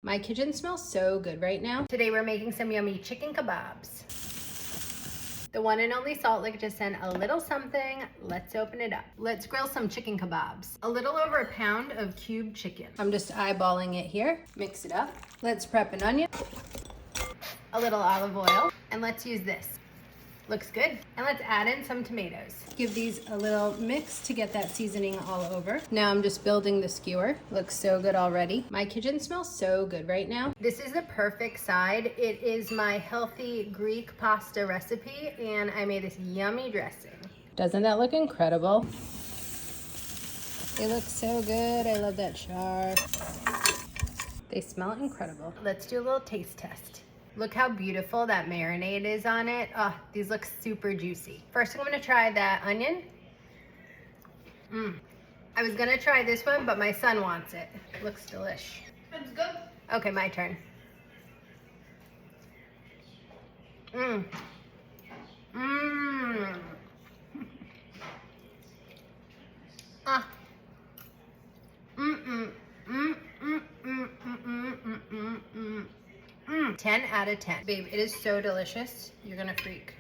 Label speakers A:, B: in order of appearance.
A: My kitchen smells so good right now. Today we're making some yummy chicken kebabs. The one and only Salt Lick just sent a little something. Let's open it up. Let's grill some chicken kebabs. A little over a pound of cubed chicken. I'm just eyeballing it here. Mix it up. Let's prep an onion. A little olive oil. And let's use this. Looks good. And let's add in some tomatoes. Give these a little mix to get that seasoning all over. Now I'm just building the skewer. Looks so good already. My kitchen smells so good right now. This is the perfect side. It is my healthy Greek pasta recipe, and I made this yummy dressing. Doesn't that look incredible? They look so good. I love that char. They smell incredible. Let's do a little taste test. Look how beautiful that marinade is on it. Oh, these look super juicy. First, I'm gonna try that onion. I was gonna try this one, but my son wants it. Looks delish.
B: It's good.
A: Okay, my turn. Ah. 10 out of 10. Babe, it is so delicious. You're gonna freak.